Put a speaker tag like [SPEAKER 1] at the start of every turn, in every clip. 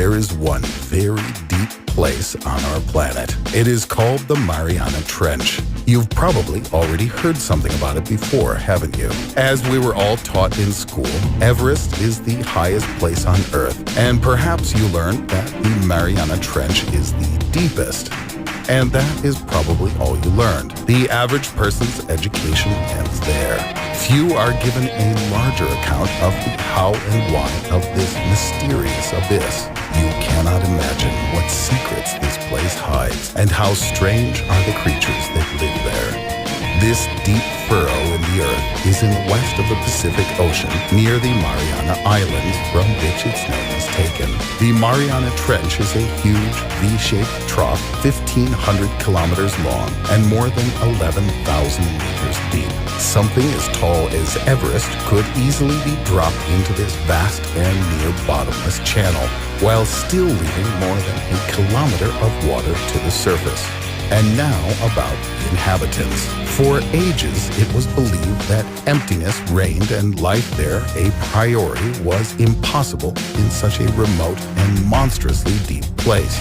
[SPEAKER 1] There is one very deep place on our planet. It is called the Mariana Trench. You've probably already heard something about it before, haven't you? As we were all taught in school, Everest is the highest place on Earth, and perhaps you learned that the Mariana Trench is the deepest. And that is probably all you learned. The average person's education ends there. Few are given a larger account of the how and why of this mysterious abyss. You cannot imagine what secrets this place hides, and how strange are the creatures that live there. This deep furrow in the earth is in the west of the Pacific Ocean, near the Mariana Islands, from which its name is taken. The Mariana Trench is a huge V-shaped trough, 1,500 kilometers long and more than 11,000 meters deep. Something as tall as Everest could easily be dropped into this vast and near bottomless channel, while still leaving more than a kilometer of water to the surface. And now about the inhabitants. For ages, it was believed that emptiness reigned and life there, a priori, was impossible in such a remote and monstrously deep place.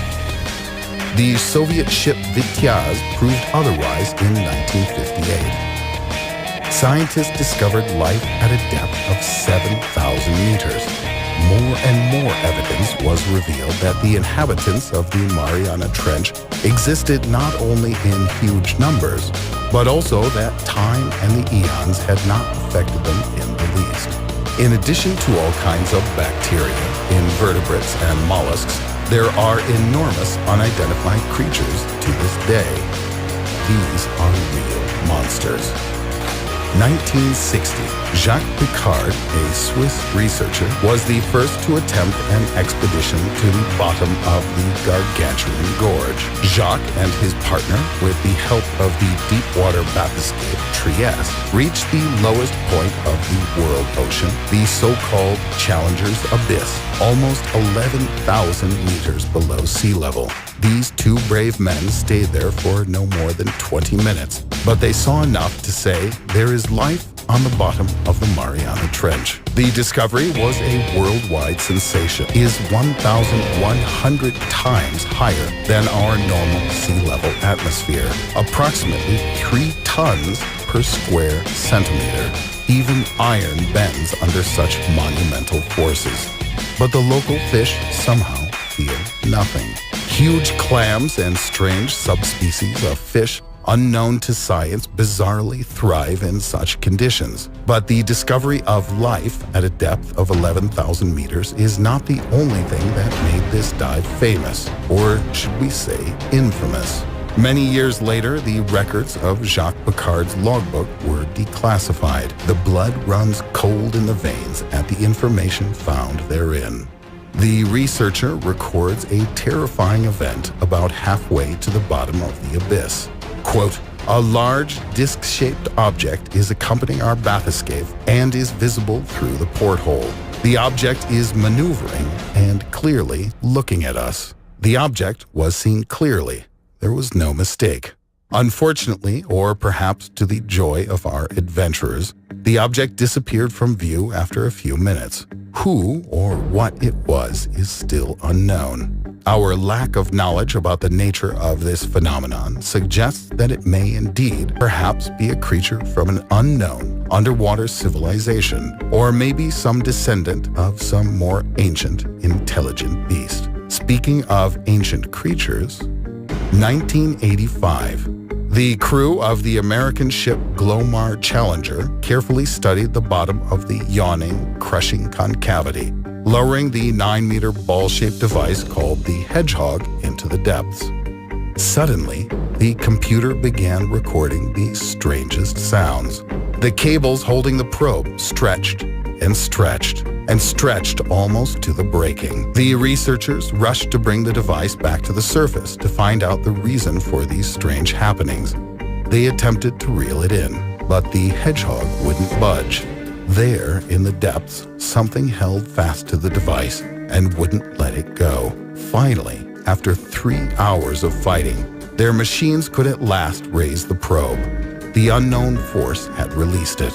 [SPEAKER 1] The Soviet ship Vityaz proved otherwise in 1958. Scientists discovered life at a depth of 7,000 meters. More and more evidence was revealed that the inhabitants of the Mariana Trench existed not only in huge numbers, but also that time and the eons had not affected them in the least. In addition to all kinds of bacteria, invertebrates, and mollusks, there are enormous unidentified creatures to this day. These are real monsters. 1960, Jacques Picard, a Swiss researcher, was the first to attempt an expedition to the bottom of the Gargantuan Gorge. Jacques and his partner, with the help of the deep-water bathyscaphe Trieste, reached the lowest point of the world ocean, the so-called Challenger's Abyss, almost 11,000 meters below sea level. These two brave men stayed there for no more than 20 minutes, but they saw enough to say there is life on the bottom of the Mariana Trench. The discovery was a worldwide sensation. It is 1,100 times higher than our normal sea level atmosphere, approximately 3 tons per square centimeter. Even iron bends under such monumental forces. But the local fish somehow feel nothing. Huge clams and strange subspecies of fish unknown to science bizarrely thrive in such conditions. But the discovery of life at a depth of 11,000 meters is not the only thing that made this dive famous, or should we say infamous. Many years later, the records of Jacques Picard's logbook were declassified. The blood runs cold in the veins at the information found therein. The researcher records a terrifying event about halfway to the bottom of the abyss. Quote, "A large disc-shaped object is accompanying our bathyscaphe and is visible through the porthole. The object is maneuvering and clearly looking at us. The object was seen clearly. There was no mistake. Unfortunately, or perhaps to the joy of our adventurers, the object disappeared from view after a few minutes. Who or what it was is still unknown. Our lack of knowledge about the nature of this phenomenon suggests that it may indeed perhaps be a creature from an unknown underwater civilization, or maybe some descendant of some more ancient, intelligent beast." Speaking of ancient creatures, 1985. The crew of the American ship Glomar Challenger carefully studied the bottom of the yawning, crushing concavity, lowering the 9-meter ball-shaped device called the Hedgehog into the depths. Suddenly, the computer began recording the strangest sounds. The cables holding the probe stretched and stretched and stretched almost to the breaking. The researchers rushed to bring the device back to the surface to find out the reason for these strange happenings. They attempted to reel it in, but the Hedgehog wouldn't budge. There, in the depths, something held fast to the device and wouldn't let it go. Finally, after 3 hours of fighting, their machines could at last raise the probe. The unknown force had released it.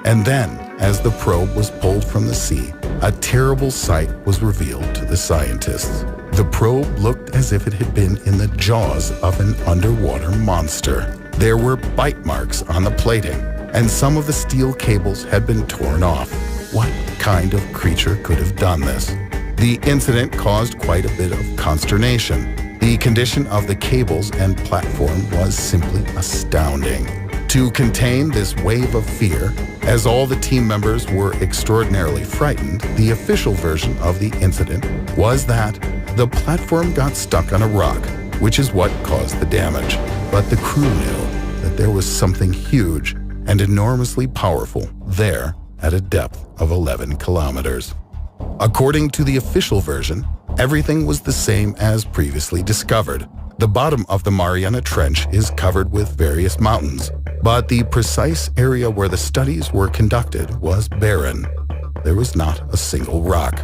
[SPEAKER 1] And then, as the probe was pulled from the sea, a terrible sight was revealed to the scientists. The probe looked as if it had been in the jaws of an underwater monster. There were bite marks on the plating, and some of the steel cables had been torn off. What kind of creature could have done this? The incident caused quite a bit of consternation. The condition of the cables and platform was simply astounding. To contain this wave of fear, as all the team members were extraordinarily frightened, the official version of the incident was that the platform got stuck on a rock, which is what caused the damage. But the crew knew that there was something huge and enormously powerful there at a depth of 11 kilometers. According to the official version, everything was the same as previously discovered. The bottom of the Mariana Trench is covered with various mountains, but the precise area where the studies were conducted was barren. There was not a single rock.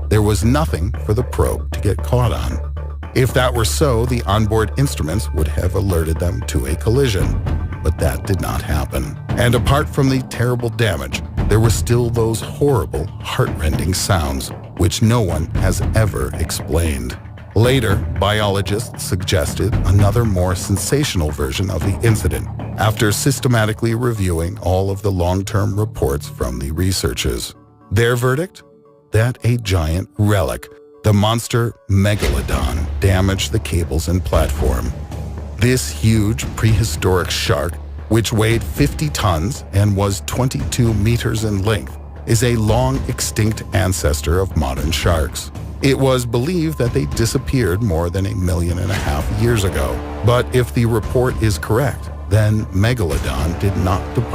[SPEAKER 1] There was nothing for the probe to get caught on. If that were so, the onboard instruments would have alerted them to a collision, but that did not happen. And apart from the terrible damage, there were still those horrible, heart-rending sounds, which no one has ever explained. Later, biologists suggested another more sensational version of the incident after systematically reviewing all of the long-term reports from the researchers. Their verdict? That a giant relic, the monster Megalodon, damaged the cables and platform. This huge prehistoric shark, which weighed 50 tons and was 22 meters in length, is a long extinct ancestor of modern sharks. It was believed that they disappeared more than 1.5 million years ago. But if the report is correct, then Megalodon did not depart